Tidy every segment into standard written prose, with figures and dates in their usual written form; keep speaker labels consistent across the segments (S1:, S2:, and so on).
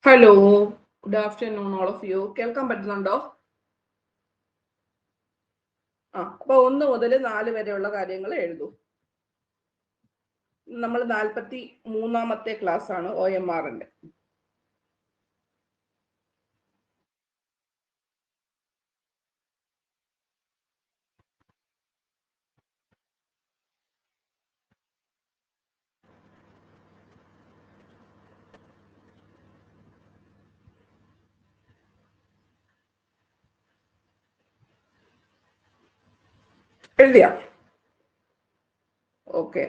S1: Hello, good afternoon all of you. കേൾക്കാൻ പറ്റുന്നുണ്ടോ? അപ്പൊ 1 മുതൽ 4 വരെയുള്ള കാര്യങ്ങൾ എഴുതൂ. നമ്മൾ 43-ാമത്തെ ക്ലാസ് ആണ് OMRന്റെ. എഴുതിയാ? ഓക്കെ,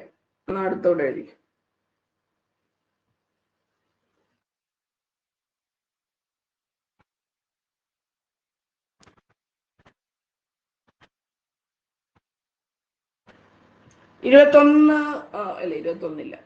S1: എന്നാ അടുത്തോടെ എഴുതി. ഇരുപത്തൊന്ന് അല്ല 21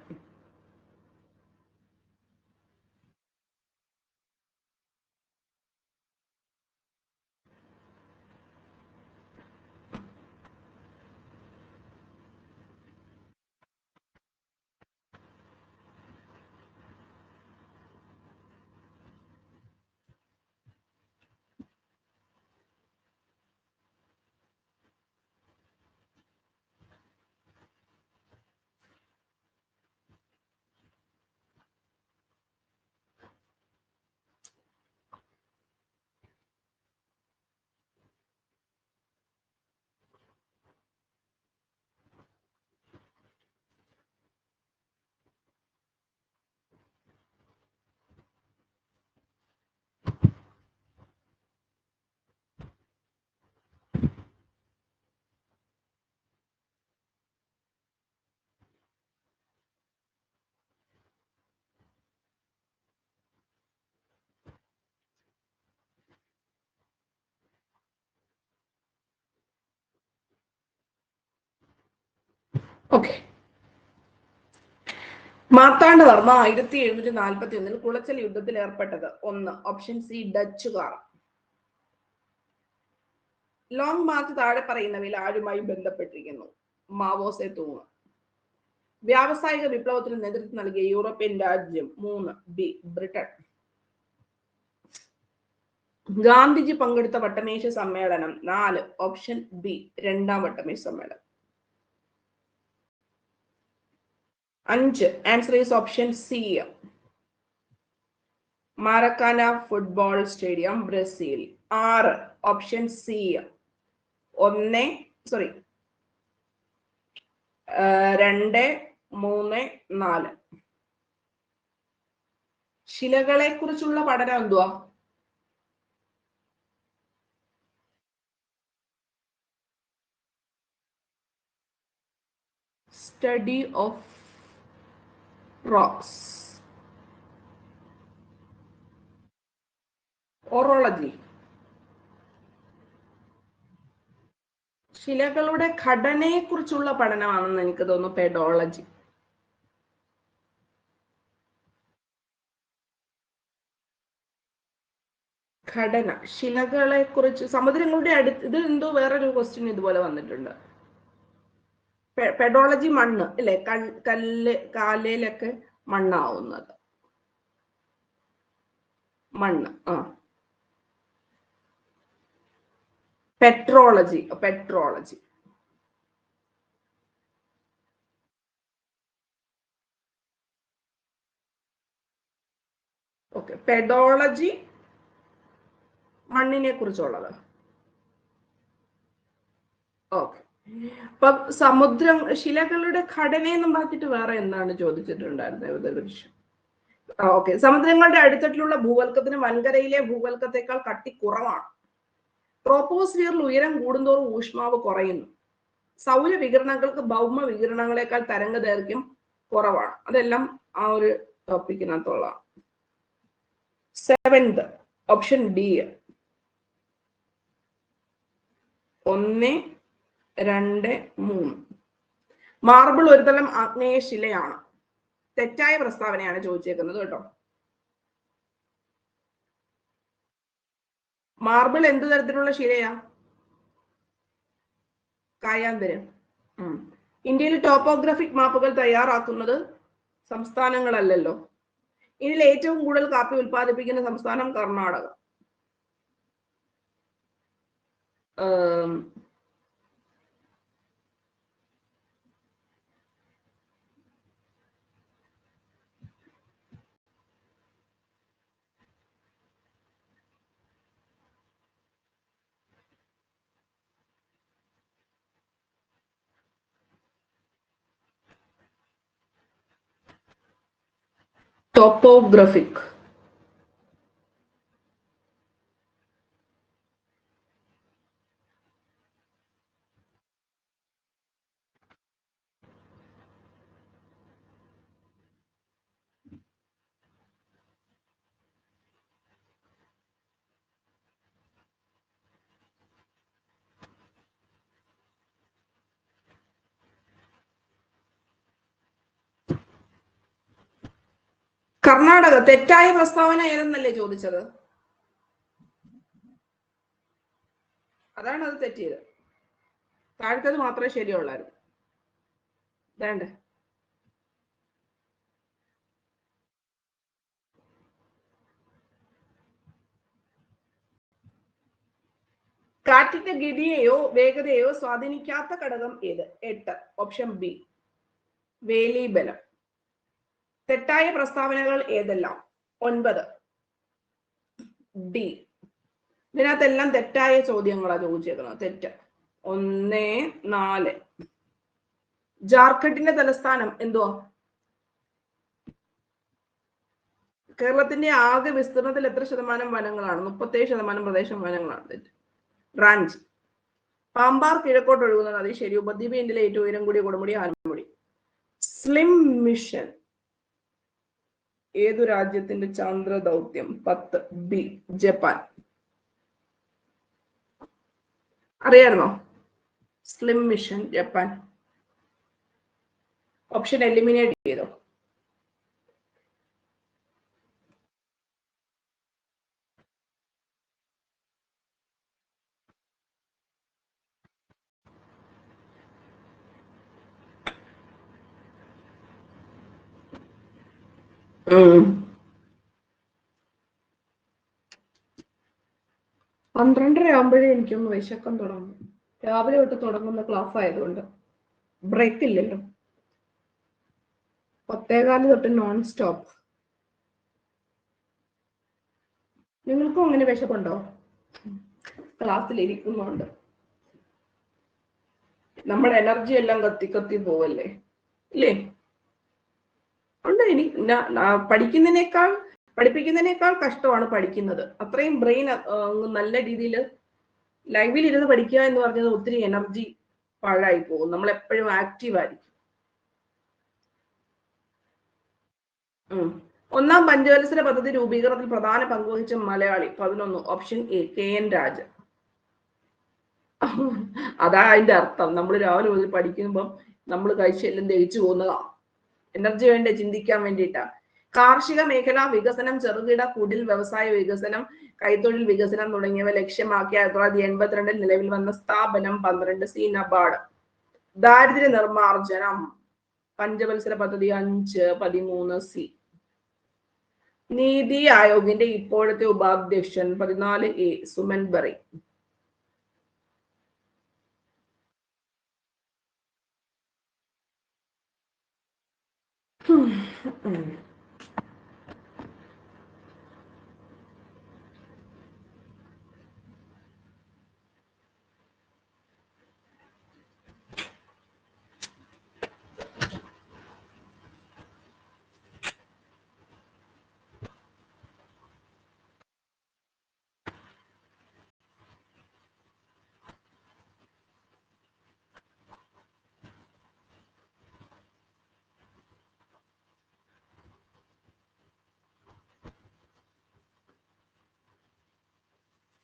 S1: ഓക്കെ. മാർത്താണ്ഡവർമ്മ 1741 കുളച്ചൽ യുദ്ധത്തിൽ ഏർപ്പെട്ടത്. 1 ഓപ്ഷൻ സി ഡച്ചുകാർ. ലോങ് മാർച്ച് താഴെ പറയുന്നവയിൽ ആരുമായി ബന്ധപ്പെട്ടിരിക്കുന്നു? മാവോ സെ തൂങ്. വ്യാവസായിക വിപ്ലവത്തിന് നേതൃത്വം നൽകിയ യൂറോപ്യൻ രാജ്യം? 3 ബി ബ്രിട്ടൻ. ഗാന്ധിജി പങ്കെടുത്ത വട്ടമേശ സമ്മേളനം? 4 ഓപ്ഷൻ ബി രണ്ടാം വട്ടമേശ സമ്മേളനം. 5 answer is option C Maracana football stadium, Brazil. 6 option C 2, 3, 4. ശിലകളെ കുറിച്ചുള്ള പഠനം എന്തുവാ? Study of rocks. ഓറോളജി. ശിലകളുടെ ഘടനയെ കുറിച്ചുള്ള പഠനമാണെന്ന് എനിക്ക് തോന്നുന്നു പെഡോളജി. ഘടന, ശിലകളെ കുറിച്ച്, സമുദ്രങ്ങളുടെ അടുത്ത്. ഇത് എന്തോ വേറൊരു ക്വസ്റ്റ്യൻ ഇതുപോലെ വന്നിട്ടുണ്ട്. പെഡോളജി മണ്ണ് അല്ലെ, കാലയിലൊക്കെ മണ്ണാവുന്നത്. മണ്ണ്. പെട്രോളജി. ഓക്കെ, പെഡോളജി മണ്ണിനെ കുറിച്ചുള്ളത്. ഓക്കെ. അപ്പൊ ശിലകളുടെ ഘടനയെന്നും പറഞ്ഞിട്ട് വേറെ എന്താണ് ചോദിച്ചിട്ടുണ്ടായിരുന്നത്? ഓക്കെ. സമുദ്രങ്ങളുടെ അടിത്തട്ടിലുള്ള ഭൂവൽക്കത്തിന് വൻകരയിലെ ഭൂവൽക്കത്തെക്കാൾ കട്ടി കുറവാണ്. ട്രോപ്പോസ്ഫിയറിൽ ഉയരം കൂടുന്തോറും ഊഷ്മാവ് കുറയുന്നു. സൗരവികിരണങ്ങൾക്ക് ഭൗമ വികിരണങ്ങളെക്കാൾ തരംഗ ദൈർഘ്യം കുറവാണ്. അതെല്ലാം ആ ഒരു ടോപ്പിക്കിനകത്തുള്ള. 7th option D 1, 2, 3. മാർബിൾ ഒരു തരം ആഗ്നേയ ശിലയാണ്. തെറ്റായ പ്രസ്താവനയാണ് ചോദിച്ചേക്കുന്നത് കേട്ടോ. മാർബിൾ എന്ത് തരത്തിലുള്ള ശിലയാ? കായാന്തരം. ഇന്ത്യയിൽ ടോപ്പോഗ്രാഫിക് മാപ്പുകൾ തയ്യാറാക്കുന്നത് സംസ്ഥാനങ്ങളല്ലല്ലോ. ഇതിൽ ഏറ്റവും കൂടുതൽ കാപ്പി ഉൽപ്പാദിപ്പിക്കുന്ന സംസ്ഥാനം കർണാടക. ടോപ്പോഗ്രഫിക്. കർണാടക. തെറ്റായ പ്രസ്താവന ഏതെന്നല്ലേ ചോദിച്ചത്? അതാണ് അത് തെറ്റിയത്. താഴത്തത് മാത്രമേ ശരിയുള്ളായിരുന്നു. വേണ്ടേ? കാറ്റിന്റെ ഗതിയെയോ വേഗതയോ സ്വാധീനിക്കാത്ത ഘടകം ഏത്? 8. ഓപ്ഷൻ ബി വേലീബലം. തെറ്റായ പ്രസ്താവനകൾ ഏതെല്ലാം? 9. ഡി. ഇതിനകത്തെല്ലാം തെറ്റായ ചോദ്യങ്ങളാണ് ചോദിച്ചേക്കുന്നത്. തെറ്റ്. 1, 4. ജാർഖണ്ഡിന്റെ തലസ്ഥാനം എന്തുവാ? കേരളത്തിന്റെ ആകെ വിസ്തീർണത്തിൽ എത്ര ശതമാനം വനങ്ങളാണ്? 37% പ്രദേശം വനങ്ങളാണ്. തെറ്റ്. റാഞ്ചി. പാമ്പാർ കിഴക്കോട്ട് ഒഴുകുന്ന നദി. ശരി. ഉപദ്വീപ് ഇന്ത്യയിലെ ഏറ്റവും ഉയരം കൂടിയ കൊടുമുടി ആനമുടി. സ്ലിം മിഷൻ ഏതു രാജ്യത്തിന്റെ ചന്ദ്ര ദൗത്യം? 10. B Japan. അറിയായിരുന്നോ? SLIM mission Japan. Option eliminate ചെയ്തോ? പന്ത്രണ്ടര ആകുമ്പോഴേ എനിക്കൊന്ന് വിശക്കം തുടങ്ങും. രാവിലെ തൊട്ട് തുടങ്ങുന്ന ക്ലാസ് ആയതുകൊണ്ട് ബ്രേക്ക് ഇല്ലല്ലോ. 10:15 തൊട്ട് നോൺ സ്റ്റോപ്പ്. നിങ്ങൾക്കും അങ്ങനെ വിശപ്പുണ്ടോ? ക്ലാസ്സിൽ ഇരിക്കുന്നുണ്ട്. നമ്മുടെ എനർജി എല്ലാം കത്തി കത്തി പോവല്ലേ, ഇല്ലേ? ഉണ്ട്. പഠിപ്പിക്കുന്നതിനേക്കാൾ കഷ്ടമാണ് പഠിക്കുന്നത്. അത്രയും ബ്രെയിൻ നല്ല രീതിയിൽ ലൈവിൽ ഇരുന്ന് പഠിക്കുക എന്ന് പറഞ്ഞത് ഒത്തിരി എനർജി പാഴായി പോകും. നമ്മൾ എപ്പോഴും ആക്റ്റീവ് ആയിരിക്കും. ഒന്നാം പഞ്ചവത്സര പദ്ധതി രൂപീകരണത്തിൽ പ്രധാന പങ്കുവഹിച്ച മലയാളി? 11. Option A KN Rajan. അതാ അതിന്റെ അർത്ഥം. നമ്മൾ രാവിലെ മുതൽ പഠിക്കുമ്പം നമ്മൾ കഴിച്ചെല്ലാം ദഹിച്ചു പോകുന്നതാ. എനർജി വേണ്ടേ ചിന്തിക്കാൻ വേണ്ടിയിട്ടാ. കാർഷിക മേഖലാ വികസനം, ചെറുകിട കുടിൽ വ്യവസായ വികസനം, കൈത്തൊഴിൽ വികസനം തുടങ്ങിയവ ലക്ഷ്യമാക്കി 1982 നിലവിൽ വന്ന സ്ഥാപനം? 12. C NABARD. ദാരിദ്ര്യ നിർമ്മാർജ്ജനം പഞ്ചവത്സര പദ്ധതി? 5. 13. സി. നീതി ആയോഗിന്റെ ഇപ്പോഴത്തെ ഉപാധ്യക്ഷൻ? 14. എ സുമൻ ബറി.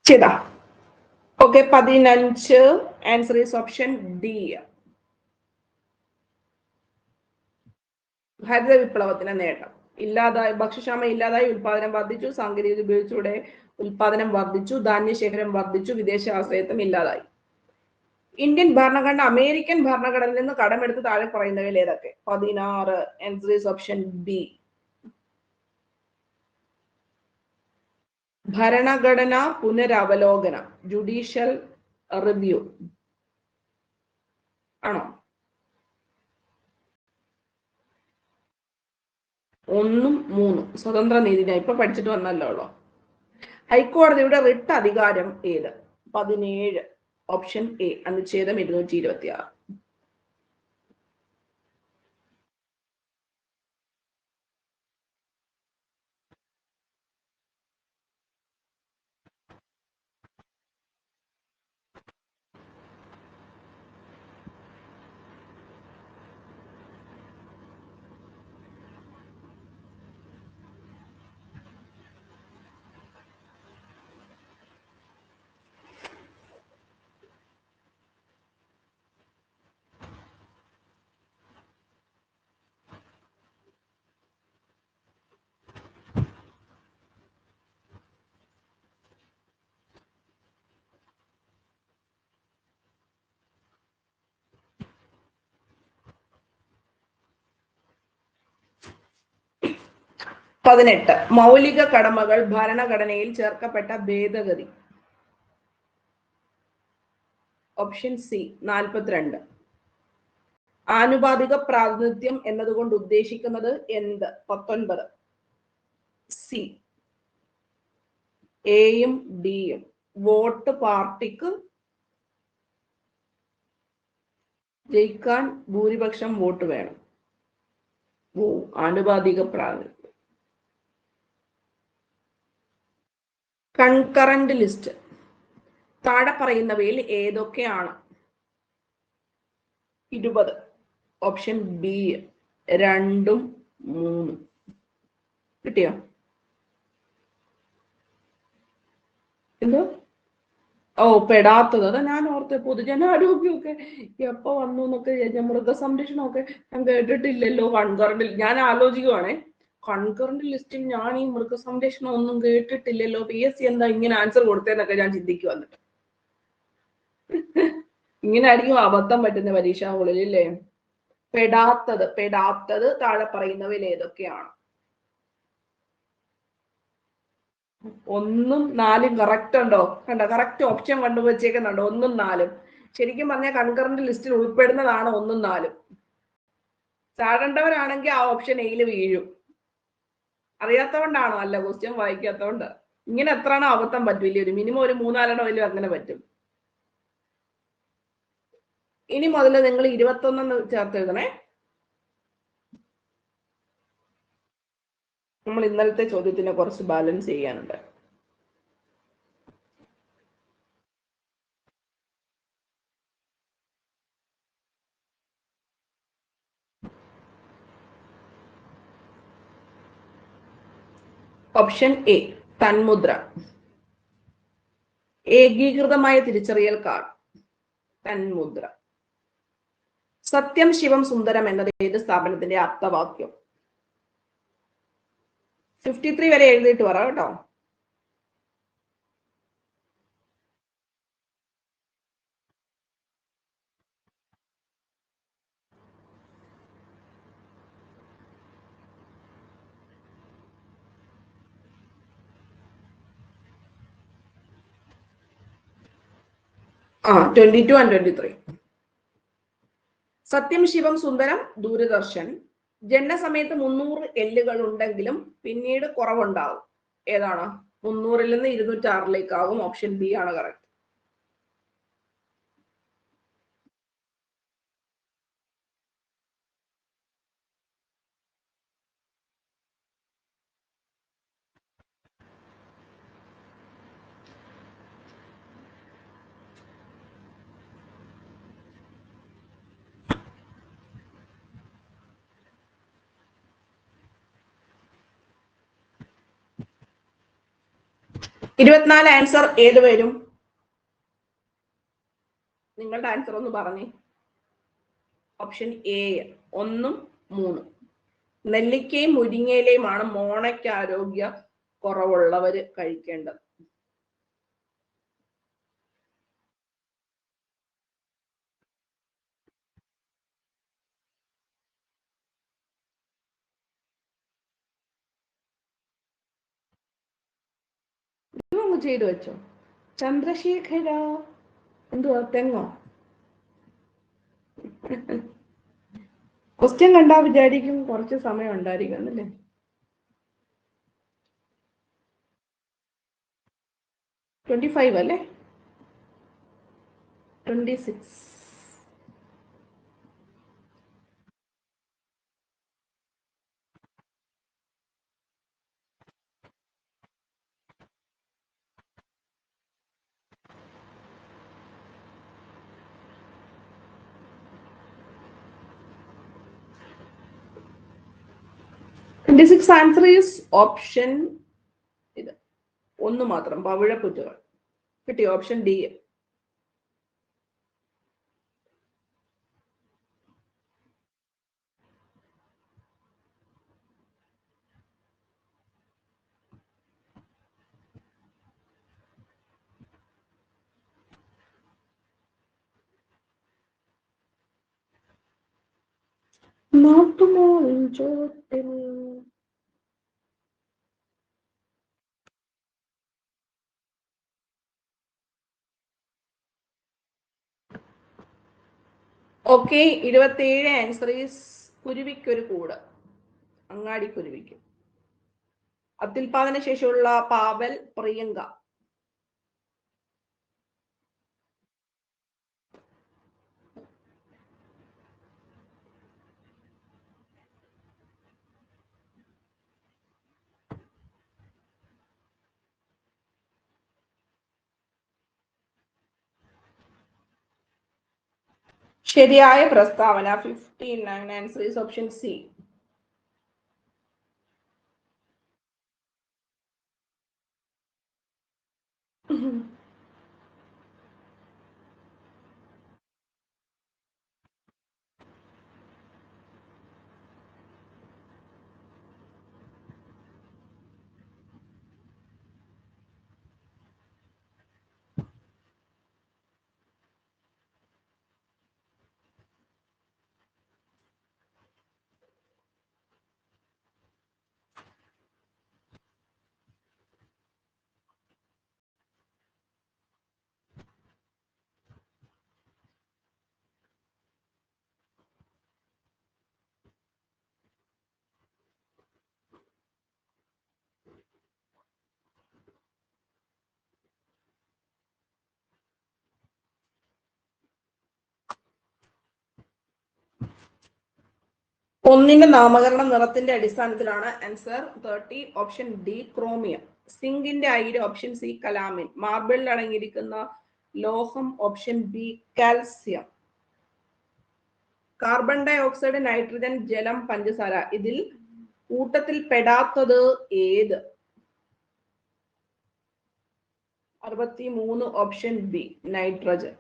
S1: ചെയ്താ? Okay. 15. Answer is option D. ഹരിത വിപ്ലവത്തിന്റെ നേട്ടം? ഇല്ലാതായി ഭക്ഷ്യക്ഷാമം ഇല്ലാതായി, ഉൽപാദനം വർദ്ധിച്ചു, സാങ്കേതികത ഉപയോഗിച്ചൂടെ ഉൽപാദനം വർദ്ധിച്ചു, ധാന്യശേഖരം വർദ്ധിച്ചു, വിദേശ ആശ്രയത്വം ഇല്ലാതായി. ഇന്ത്യൻ ഭരണഘടന അമേരിക്കൻ ഭരണഘടനയിൽ നിന്ന് കടമെടുത്ത് താഴെ പറയുന്നവയിൽ ഏതൊക്കെ? 16. Answer is option B. ഭരണഘടനാ പുനരവലോകനം, ജുഡീഷ്യൽ റിവ്യൂ ആണോ? 1ഉം 3ഉം സ്വതന്ത്ര നീതിന്യായം ഇപ്പൊ പഠിച്ചിട്ട് വന്നല്ലോ. ഹൈക്കോടതിയുടെ റിട്ട് അധികാരം ഏത്? 17. ഓപ്ഷൻ എ അനുച്ഛേദം 226. പതിനെട്ട്. മൗലിക കടമകൾ ഭരണഘടനയിൽ ചേർക്കപ്പെട്ട ഭേദഗതി. Option C 42. ആനുപാതിക പ്രാതിനിധ്യം എന്നതുകൊണ്ട് ഉദ്ദേശിക്കുന്നത് എന്ത്? 19. സി എയും ഡിയും. വോട്ട് പാർട്ടിക്ക് ജയിക്കാൻ ഭൂരിപക്ഷം വോട്ട് വേണം. ആനുപാതിക പ്രാതിനിധ്യം. കൺകറന്റ് ലിസ്റ്റ് താഴെ പറയുന്നവയിൽ ഏതൊക്കെയാണ്? 20. ഓപ്ഷൻ ബി 2ഉം 3ഉം. കിട്ടിയോ? എന്തോ? ഓ, പെടാത്തത്. അതാ ഞാൻ ഓർത്ത് പൊതുജനാരോഗ്യമൊക്കെ എപ്പോ വന്നു എന്നൊക്കെ. മൃഗസംരക്ഷണമൊക്കെ ഞാൻ കേട്ടിട്ടില്ലല്ലോ. കൺകറന്റ് ഞാൻ ആലോചിക്കുവാണേ, കൺകറന്റ് ലിസ്റ്റിൽ ഞാൻ ഈ മൃഗസംരക്ഷണം ഒന്നും കേട്ടിട്ടില്ലല്ലോ. PSC എന്താ ഇങ്ങനെ ആൻസർ കൊടുത്തേന്നൊക്കെ ഞാൻ ചിന്തിക്കുക. വന്നിട്ട് ഇങ്ങനെ ആയിരിക്കും അബദ്ധം പറ്റുന്ന പരീക്ഷാ ഹോളിൽ അല്ലേ. പെടാത്തത് താഴെ പറയുന്നവയിൽ ഏതൊക്കെയാണ്? 1ഉം 4ഉം കറക്റ്റ് ഉണ്ടോ? കണ്ടോ, കറക്റ്റ് ഓപ്ഷൻ കണ്ടുവച്ചേക്കുന്നുണ്ടോ? 1ഉം 4ഉം. ശരിക്കും പറഞ്ഞാൽ കൺകറന്റ് ലിസ്റ്റിൽ ഉൾപ്പെടുന്നതാണ് 1ഉം 4ഉം. ചാടേണ്ടവരാണെങ്കിൽ ആ ഓപ്ഷൻ എയിൽ വീഴും. അറിയാത്തതുകൊണ്ടാണോ? അല്ല, ക്വസ്റ്റ്യൻ വായിക്കാത്തതുകൊണ്ട്. ഇങ്ങനെ എത്രയാണോ അബദ്ധം പറ്റില്ല. ഒരു മിനിമം ഒരു 3-4 അങ്ങനെ പറ്റും. ഇനി മുതൽ നിങ്ങൾ 21 ചേർത്ത് എഴുതണേ. നമ്മൾ ഇന്നലത്തെ ചോദ്യത്തിനെ കുറച്ച് ബാലൻസ് ചെയ്യാനുണ്ട്. ഓപ്ഷൻ എ തന്മുദ്ര, ഏകീകൃതമായ തിരിച്ചറിയൽ കാർഡ്, തന്മുദ്ര. സത്യം ശിവം സുന്ദരം എന്നത് ഏത് സ്ഥാപനത്തിന്റെ അർത്ഥവാക്യം? 53 വരെ എഴുതിയിട്ട് പറ കേട്ടോ. ആ, 22 and 23. സത്യം ശിവം സുന്ദരം ദൂരദർശൻ. ജനനസമയത്ത് 300 എല്ലുകൾ ഉണ്ടെങ്കിലും പിന്നീട് കുറവുണ്ടാവും. ഏതാണ്? 300-ൽ നിന്ന് 206-ലേക്കാവും. ഓപ്ഷൻ ബി ആണ് കറക്റ്റ്. ഇരുപത്തിനാല് ആൻസർ ഏത് വരും? നിങ്ങളുടെ ആൻസർ ഒന്ന് പറഞ്ഞേ. Option A 1ഉം 3ഉം. നെല്ലിക്കയും മുരിങ്ങയിലയുമാണ് മോണയ്ക്ക് ആരോഗ്യ കുറവുള്ളവര് കഴിക്കേണ്ടത്. അങ്ങ് ചെയ്തു വെച്ചോ. ചന്ദ്രശേഖര എന്തുവാ, തെങ്ങോ? ക്വസ്റ്റ്യൻ കണ്ടാ വിചാരിക്കും കുറച്ച് സമയം ഉണ്ടായിരിക്കും എന്നല്ലേ. 25 അല്ലേ? 26. ആൻസർ ഈസ് ഓപ്ഷൻ ഇത് ഒന്ന് മാത്രം, പവിഴപ്പുറ്റുകൾ. കിട്ടി, option D. Okay, 27 answer is കുരുവിക്കൊരു കൂട്, അങ്ങാടി കുരുവിക്ക്. അത്യുൽപാദന ശേഷിയുള്ള പാവൽ, പ്രിയങ്ക. ശരിയായ പ്രസ്താവന 59 ആൻസർ ഈസ് ഓപ്ഷൻ സി. ഒന്നിന്റെ നാമകരണം നിറത്തിന്റെ അടിസ്ഥാനത്തിലാണ്. Answer 30 option D chromium. സിങ്കിന്റെ അയിര് ഓപ്ഷൻ സി കലാമിൻ. മാർബിളിൽ അടങ്ങിയിരിക്കുന്ന ലോഹം option B calcium. Carbon dioxide, nitrogen, ജലം, പഞ്ചസാര, ഇതിൽ കൂട്ടത്തിൽ പെടാത്തത് ഏത്? 63 ഓപ്ഷൻ ബി നൈട്രജൻ.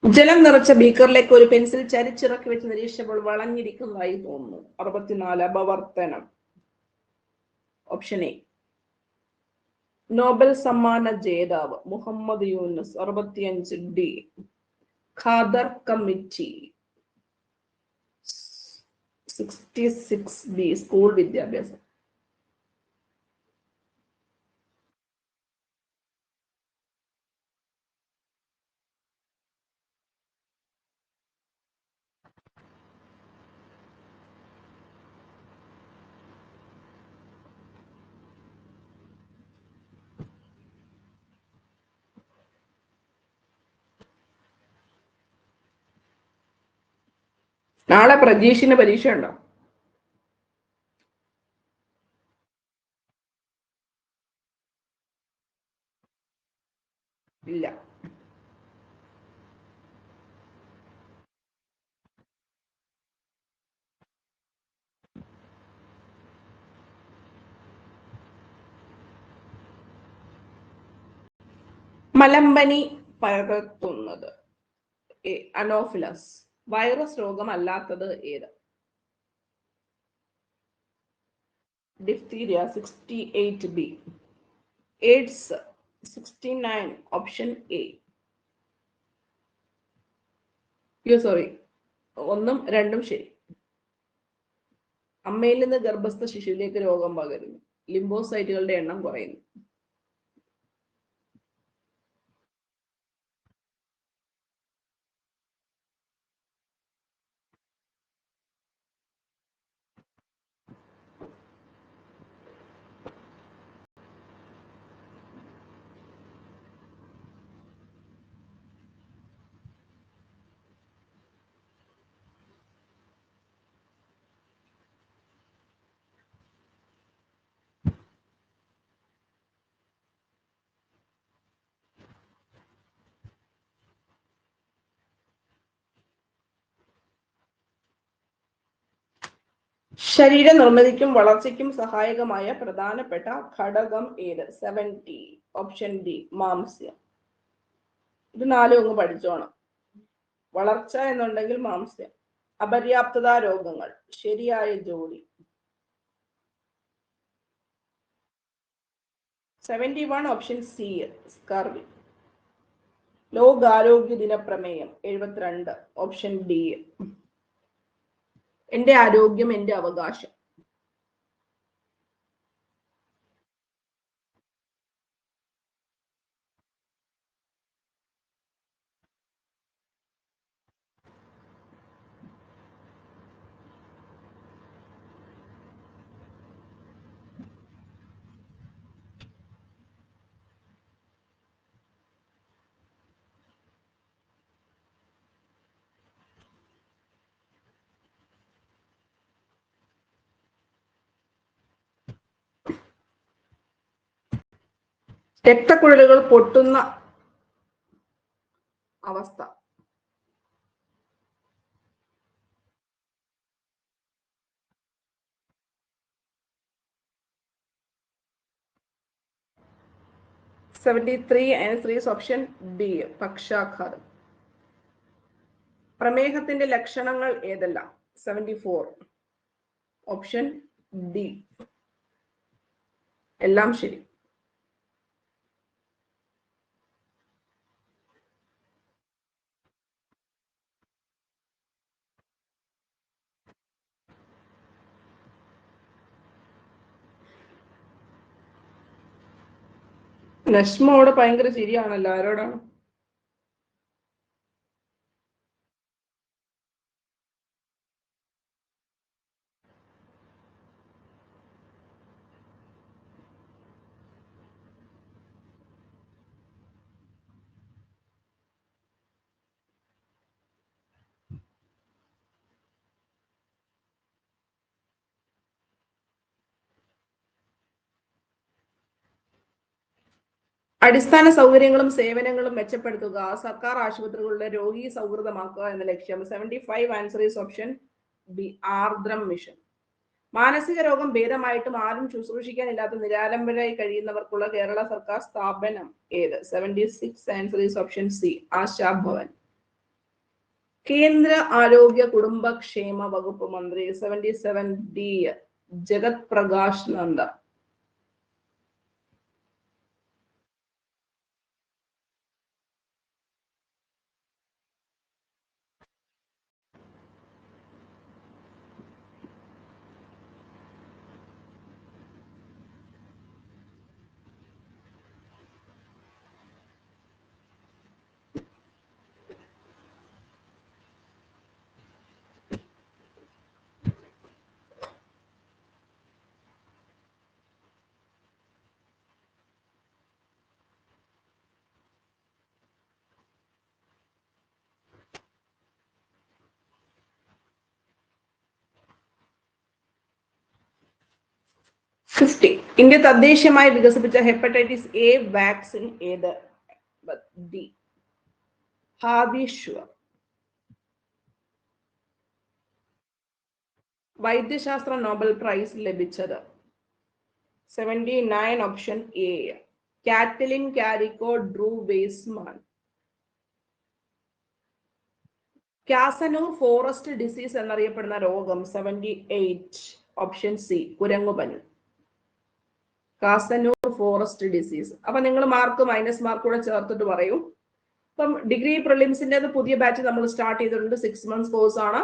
S1: ജലം നിറച്ച ബീക്കറിലേക്ക് ഒരു പെൻസിൽ ചരിച്ചിറക്കി വെച്ച് നിരീക്ഷിച്ചപ്പോൾ വളഞ്ഞിരിക്കുന്നതായി തോന്നുന്നു. 64 അപവർത്തനം. Option A. നോബൽ സമ്മാന ജേതാവ് Muhammad Yunus. 65 D. Khader committee. 66 B. School വിദ്യാഭ്യാസം. നാളെ പ്രജീഷിന് പരീക്ഷ ഉണ്ടോ? ഇല്ല. മലമ്പനി പകർത്തുന്നത് അനോഫിലസ്. വൈറസ് രോഗമല്ലാത്തത് ഏത്? Diphtheria 68B. AIDS 69, option A. Sorry, 1ഉം 2ഉം ശരി. അമ്മയിൽ നിന്ന് ഗർഭസ്ഥ ശിശുവിലേക്ക് രോഗം പകരുന്നു. ലിംബോസൈറ്റുകളുടെ എണ്ണം കുറയുന്നു. ശരീര നിർമ്മിതിക്കും വളർച്ചയ്ക്കും സഹായകമായ പ്രധാനപ്പെട്ട ഘടകം ഏത്? 70, ഓപ്ഷൻ ഡി, മാംസ്യം. ഇത് 4 അങ്ങ് പഠിച്ചോണം. വളർച്ച എന്നുണ്ടെങ്കിൽ മാംസ്യം. അപര്യാപ്തത രോഗങ്ങൾ, ശരിയായ ജോഡി. 71, ഓപ്ഷൻ സി, സ്കർവി. ലോകാരോഗ്യ ദിന പ്രമേയം 72, ഓപ്ഷൻ ഡി. എന്റെ ആരോഗ്യം എന്റെ അവകാശം. രക്തക്കുഴലുകൾ പൊട്ടുന്ന അവസ്ഥ. ആൻസർ ഈസ് ഓപ്ഷൻ ഡി, പക്ഷാഘാതം. പ്രമേഹത്തിന്റെ ലക്ഷണങ്ങൾ ഏതെല്ലാം? 74, ഓപ്ഷൻ ഡി. എല്ലാം ശരി. നഷ്മോട് ഭയങ്കര ശരിയാണല്ലോ. ആരോടാണ്? അടിസ്ഥാന സൗകര്യങ്ങളും സേവനങ്ങളും മെച്ചപ്പെടുത്തുക, സർക്കാർ ആശുപത്രികളുടെ രോഗി സൗഹൃദമാക്കുക എന്ന ലക്ഷ്യം. 75, answer is option B, Ardram mission. മാനസിക രോഗം ഭേദമായിട്ടും ആരും ശുശ്രൂഷിക്കാനില്ലാത്ത നിരാലംബരായി കഴിയുന്നവർക്കുള്ള കേരള സർക്കാർ സ്ഥാപനം ഏത്? 76, answer is option C, Asha Bhavan. കേന്ദ്ര ആരോഗ്യ കുടുംബക്ഷേമ വകുപ്പ് മന്ത്രി. 77D, ജഗത് പ്രകാശ് നന്ദ. ഇന്ത്യ തദ്ദേശീയമായി വികസിപ്പിച്ച ഹെപ്പറ്റൈറ്റിസ് എ വാക്സിൻ ഏത്? D, Havisure. വൈദ്യശാസ്ത്ര നോബൽ പ്രൈസ് ലഭിച്ചത്? 79, option A, Katalin Kariko Drew Weissman. Kyasanur forest disease എന്നറിയപ്പെടുന്ന രോഗം 78. ഓപ്ഷൻ സി കുരങ്ങുപനി. Kyasanur forest disease. അപ്പൊ നിങ്ങൾ മാർക്ക് മൈനസ് മാർക്ക് കൂടെ ചേർത്തിട്ട് പറയൂ. അപ്പം ഡിഗ്രി പ്രിലിംസിന്റെ പുതിയ ബാച്ച് നമ്മൾ സ്റ്റാർട്ട് ചെയ്തിട്ടുണ്ട്. 6 months കോഴ്സ് ആണ്.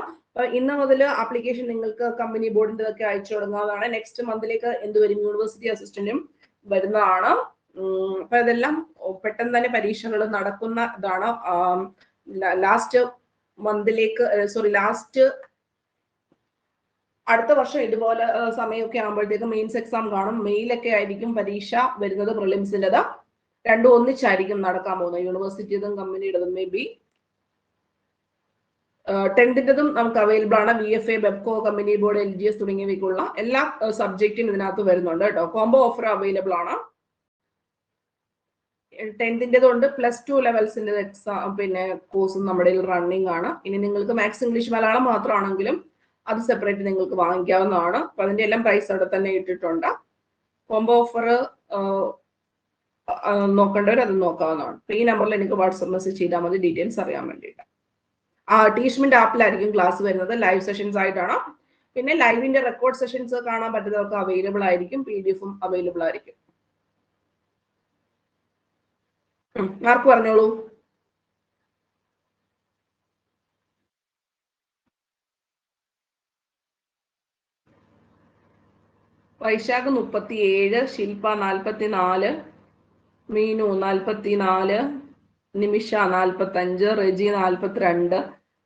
S1: ഇന്ന് മുതൽ ആപ്ലിക്കേഷൻ നിങ്ങൾക്ക് കമ്പനി ബോർഡിന്റെ ഒക്കെ അയച്ചു തുടങ്ങാവുന്നതാണ്. നെക്സ്റ്റ് മന്തിലേക്ക് എന്തുവരും യൂണിവേഴ്സിറ്റി അസിസ്റ്റന്റും വരുന്നതാണ്. അപ്പൊ ഇതെല്ലാം പെട്ടെന്ന് തന്നെ പരീക്ഷകൾ നടക്കുന്ന ഇതാണ്. ലാസ്റ്റ് മന്തിലേക്ക് ലാസ്റ്റ് അടുത്ത വർഷം ഇതുപോലെ സമയമൊക്കെ ആകുമ്പോഴത്തേക്ക് മെയിൻസ് എക്സാം കാണും. മെയിലൊക്കെ ആയിരിക്കും പരീക്ഷ വരുന്നത് പ്രിലിംസിൻ്റെത്. രണ്ടും ഒന്നിച്ചായിരിക്കും നടക്കാൻ പോകുന്നത്, യൂണിവേഴ്സിറ്റിയുടെതും കമ്പനിയുടേതും. മേ ബി 10th നമുക്ക് അവൈലബിൾ ആണ്. VFA, Bevco, company board, LGS തുടങ്ങിയവയ്ക്കുള്ള എല്ലാ സബ്ജക്റ്റും ഇതിനകത്ത് വരുന്നുണ്ട് കേട്ടോ. കോംബോ ഓഫർ അവൈലബിൾ ആണ്. 10th ഉണ്ട്. +2 ലെവൽസിന്റെ എക്സാം പിന്നെ കോഴ്സും നമ്മുടെ റണ്ണിങ് ആണ്. ഇനി നിങ്ങൾക്ക് മാത്സ്, ഇംഗ്ലീഷ്, മലയാളം മാത്രമാണെങ്കിലും അത് സെപ്പറേറ്റ് നിങ്ങൾക്ക് വാങ്ങിക്കാവുന്നതാണ്. അപ്പൊ അതിന്റെ എല്ലാം പ്രൈസ് അവിടെ തന്നെ ഇട്ടിട്ടുണ്ട്. കോംബോ ഓഫർ നോക്കേണ്ടവർ അത് നോക്കാവുന്നതാണ്. ഈ നമ്പറിൽ എനിക്ക് വാട്സ്ആപ്പ് മെസ്സേജ് ചെയ്താൽ മതി ഡീറ്റെയിൽസ് അറിയാൻ വേണ്ടിയിട്ട്. ടീച്ച്മെന്റ് ആപ്പിലായിരിക്കും ക്ലാസ് വരുന്നത്. ലൈവ് സെഷൻസ് ആയിട്ടാണ്. പിന്നെ ലൈവിന്റെ റെക്കോർഡ് സെഷൻസ് കാണാൻ പറ്റുന്നവർക്ക് അവൈലബിൾ ആയിരിക്കും. PDF-ഉം അവൈലബിൾ ആയിരിക്കും. മാർക്ക് പറഞ്ഞോളൂ. വൈശാഖ് 37, ശില്പ 44, മീനു 44, നിമിഷ 45, റെജി 42,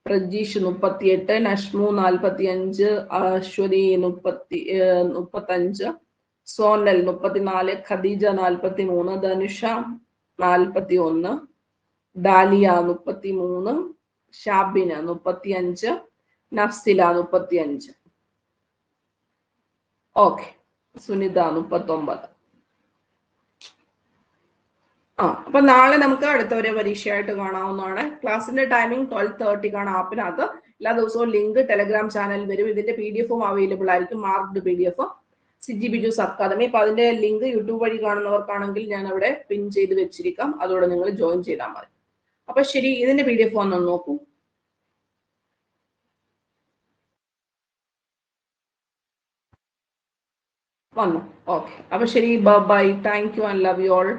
S1: പ്രജീഷ് 38, നഷ്മു 45, അശ്വതി 35, സോനൽ 34, ഖദീജ 43, ധനുഷ 41, ഡാലിയ 33, ഷാബിന 35, നഫ്സില 35. ഓക്കെ, സുനിത 39. അപ്പൊ നാളെ നമുക്ക് അടുത്ത ഒരു പരീക്ഷയായിട്ട് കാണാവുന്നതാണ്. ക്ലാസ്സിന്റെ ടൈമിംഗ് 12:30 ആപ്പിനകത്ത്. എല്ലാ ദിവസവും ലിങ്ക് ടെലഗ്രാം ചാനലിൽ വരും. ഇതിന്റെ PDF-ഉം അവൈലബിൾ ആയിരിക്കും, marked PDF. Siji Byju's academy. അപ്പൊ അതിന്റെ ലിങ്ക് യൂട്യൂബ് വഴി കാണുന്നവർക്കാണെങ്കിൽ ഞാൻ അവിടെ പിൻ ചെയ്ത് വെച്ചിരിക്കാം. അതോടെ നിങ്ങൾ ജോയിൻ ചെയ്താൽ മതി. അപ്പൊ ശരി, ഇതിന്റെ PDF വന്ന് നോക്കൂ. വന്നു. ഓക്കെ, അപ്പൊ ശരി, bye. Thank you and love you all.